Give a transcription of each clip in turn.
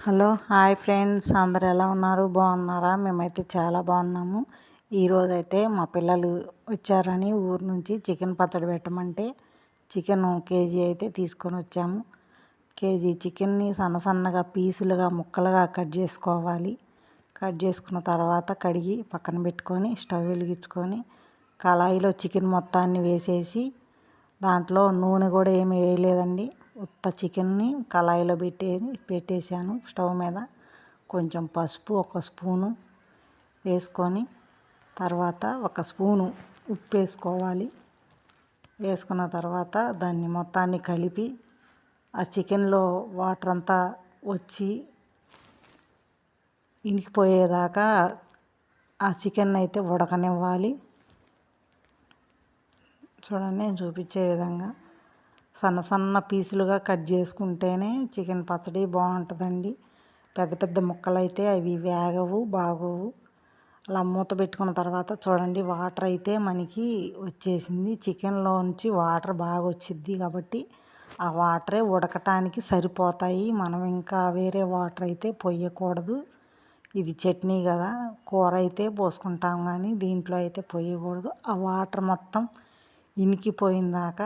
Hello hi friends, అందరు ఎలా ఉన్నారు? బాగున్నారా? మేమైతే చాలా బాగున్నాము. ఈరోజైతే మా పిల్లలు వచ్చారని ఊరు నుంచి చికెన్ పచ్చడి పెట్టమంటే చికెన్ కేజీ అయితే తీసుకొని వచ్చాము. కేజీ చికెన్ని సన్న సన్నగా పీసులుగా ముక్కలుగా కట్ చేసుకోవాలి. కట్ చేసుకున్న తర్వాత కడిగి పక్కన పెట్టుకొని స్టవ్ వెలిగించుకొని కళాయిలో చికెన్ మొత్తాన్ని వేసేసి దాంట్లో నూనె కూడా ఏమి వేయలేదండి. ఉత్త చికెన్ని కళాయిలో పెట్టేశాను స్టవ్ మీద. కొంచెం పసుపు 1 స్పూను వేసుకొని తర్వాత 1 స్పూను ఉప్పు వేసుకోవాలి. వేసుకున్న తర్వాత దాన్ని మొత్తాన్ని కలిపి ఆ చికెన్లో వాటర్ అంతా వచ్చి ఇనికిపోయేదాకా ఆ చికెన్ అయితే ఉడకనివ్వాలి. చూడండి, నేను చూపించే విధంగా సన్న సన్న పీసులుగా కట్ చేసుకుంటేనే చికెన్ పచ్చడి బాగుంటుందండి. పెద్ద పెద్ద ముక్కలు అయితే అవి వేగవు, బాగోవు. అలా మూత పెట్టుకున్న తర్వాత చూడండి, వాటర్ అయితే మనకి వచ్చేసింది. చికెన్లోంచి వాటర్ బాగా వచ్చింది కాబట్టి ఆ వాటరే ఉడకటానికి సరిపోతాయి. మనం ఇంకా వేరే వాటర్ అయితే పొయ్యకూడదు. ఇది చట్నీ కదా, కూర అయితే పోసుకుంటాం కానీ దీంట్లో అయితే పొయ్యకూడదు. ఆ వాటర్ మొత్తం ఇనికిపోయిందాక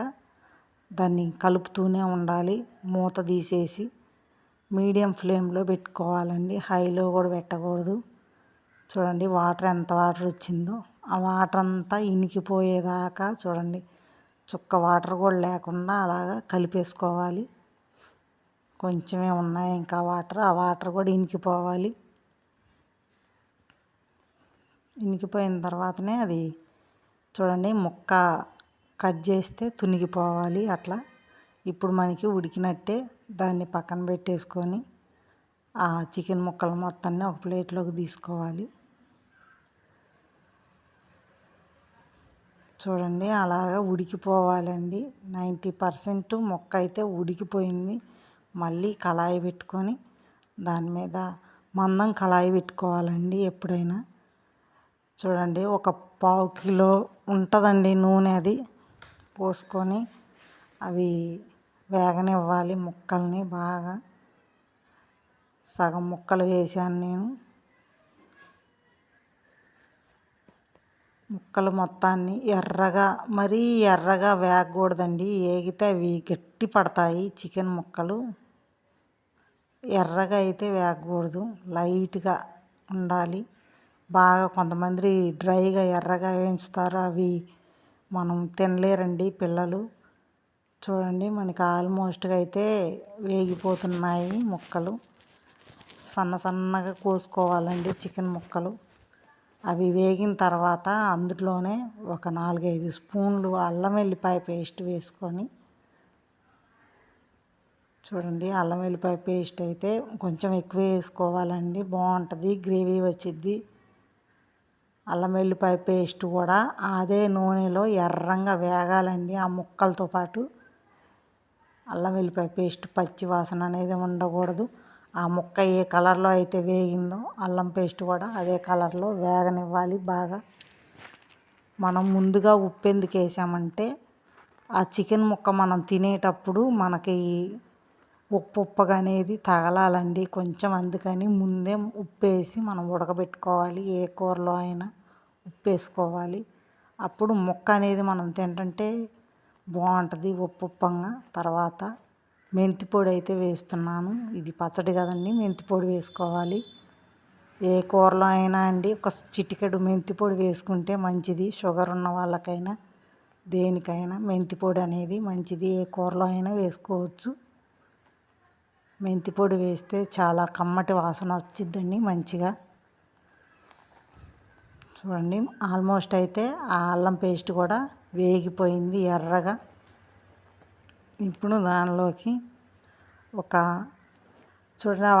దాన్ని కలుపుతూనే ఉండాలి. మూత తీసేసి మీడియం ఫ్లేమ్లో పెట్టుకోవాలండి, హైలో కూడా పెట్టకూడదు. చూడండి వాటర్ ఎంత వాటర్ వచ్చిందో, ఆ వాటర్ అంతా ఇనికిపోయేదాకా చూడండి, చుక్క వాటర్ కూడా లేకుండా అలాగా కలిపేసుకోవాలి. కొంచెమే ఉన్నాయి ఇంకా వాటర్, ఆ వాటర్ కూడా ఇనికిపోవాలి. ఇనికిపోయిన తర్వాతనే అది చూడండి, ముక్క కట్ చేస్తే తునిగిపోవాలి అట్లా. ఇప్పుడు మనకి ఉడికినట్టే. దాన్ని పక్కన పెట్టేసుకొని ఆ చికెన్ ముక్కలు మొత్తాన్ని ఒక ప్లేట్లోకి తీసుకోవాలి. చూడండి, అలాగా ఉడికిపోవాలండి. 90% ముక్క అయితే ఉడికిపోయింది. మళ్ళీ కళాయి పెట్టుకొని దాని మీద మందం కళాయి పెట్టుకోవాలండి ఎప్పుడైనా. చూడండి, 1 కిలో ఉంటుందండి నూనె. అది పోసుకొని అవి వేగనివ్వాలి ముక్కల్ని బాగా. సగం ముక్కలు వేసాను నేను. ముక్కలు మొత్తాన్ని మరీ ఎర్రగా వేగకూడదండి. వేగితే అవి గట్టి పడతాయి చికెన్ ముక్కలు. ఎర్రగా అయితే వేగకూడదు, లైట్గా ఉండాలి. బాగా కొంతమంది డ్రైగా ఎర్రగా వేయించుతారు, అవి మనం తినలేరండి పిల్లలు. చూడండి, మనకి ఆల్మోస్ట్గా అయితే వేగిపోతున్నాయి ముక్కలు. సన్న సన్నగా కోసుకోవాలండి చికెన్ ముక్కలు. అవి వేగిన తర్వాత అందులోనే ఒక 4-5 స్పూన్లు అల్లం వెల్లిపాయ పేస్ట్ వేసుకొని, చూడండి అల్లం వెల్లిపాయ పేస్ట్ అయితే కొంచెం ఎక్కువ వేసుకోవాలండి, బాగుంటుంది, గ్రేవీ వచ్చిద్ది. అల్లం వెల్లిపాయ పేస్ట్ కూడా అదే నూనెలో ఎర్రంగా వేగాలండి ఆ ముక్కలతో పాటు. అల్లం వెల్లిపాయ పేస్ట్ పచ్చి వాసన అనేది ఉండకూడదు. ఆ ముక్క ఏ కలర్లో అయితే వేగిందో అల్లం పేస్ట్ కూడా అదే కలర్లో వేగనివ్వాలి బాగా. మనం ముందుగా ఉప్పు ఎందుకు వేసామంటే ఆ చికెన్ ముక్క మనం తినేటప్పుడు మనకి ఉప్పుగా అనేది తగలాలండి కొంచెం. అందుకని ముందే ఉప్పు వేసి మనం ఉడకబెట్టుకోవాలి. ఏ కూరలో అయినా ఉప్పు వేసుకోవాలి. అప్పుడు ముక్క అనేది మనం తింటుంటే బాగుంటుంది ఉప్పంగా. తర్వాత మెంతి పొడి అయితే వేస్తున్నాను. ఇది పచ్చడి కదండి, మెంతి పొడి వేసుకోవాలి. ఏ కూరలో అయినా అండి ఒక చిటికెడు మెంతి పొడి వేసుకుంటే మంచిది. షుగర్ ఉన్న వాళ్ళకైనా దేనికైనా మెంతి పొడి అనేది మంచిది. ఏ కూరలో అయినా వేసుకోవచ్చు. మెంతి పొడి వేస్తే చాలా కమ్మటి వాసన వచ్చిద్దండి మంచిగా. చూడండి, ఆల్మోస్ట్ అయితే ఆ అల్లం పేస్ట్ కూడా వేగిపోయింది ఎర్రగా. ఇప్పుడు దానిలోకి చూడండి,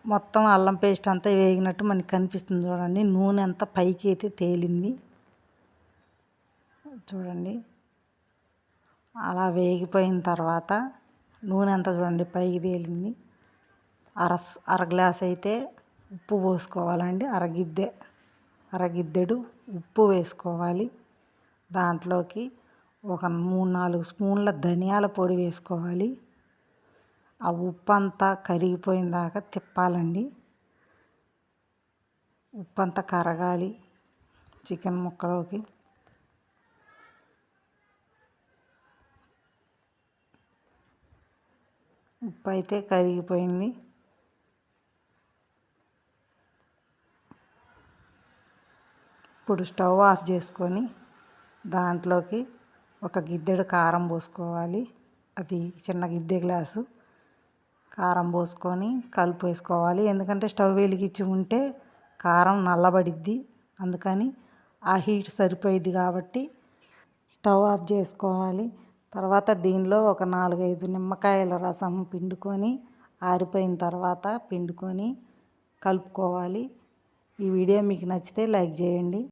మొత్తం అల్లం పేస్ట్ అంతా వేగినట్టు మనకి కనిపిస్తుంది. చూడండి, నూనె అంతా పైకి అయితే తేలింది. చూడండి, అలా వేగిపోయిన తర్వాత నూనె అంతా చూడండి పైకి తేలింది. అర గ్లాస్ అయితే ఉప్పు పోసుకోవాలండి. అరగిద్దెడు ఉప్పు వేసుకోవాలి. దాంట్లోకి ఒక 3-4 స్పూన్ల ధనియాల పొడి వేసుకోవాలి. ఆ ఉప్పు అంతా కరిగిపోయిన దాకా తిప్పాలండి. ఉప్పు అంతా కరగాలి చికెన్ ముక్కలోకి. ఉప్పు అయితే కరిగిపోయింది. ఇప్పుడు స్టవ్ ఆఫ్ చేసుకొని దాంట్లోకి ఒక గిద్దెడు కారం పోసుకోవాలి. అది చిన్న గిద్దె గ్లాసు కారం పోసుకొని కలిపి వేసుకోవాలి. ఎందుకంటే స్టవ్ వెలిగించి ఉంటే కారం నల్లబడిద్ది, అందుకని ఆ హీట్ సరిపోయిద్ది కాబట్టి స్టవ్ ఆఫ్ చేసుకోవాలి. తర్వాత దీనిలో ఒక 4-5 నిమ్మకాయల రసం పిండుకొని ఆరిపోయిన తర్వాత పిండుకొని కలుపుకోవాలి. ఈ వీడియో మీకు నచ్చితే లైక్ చేయండి.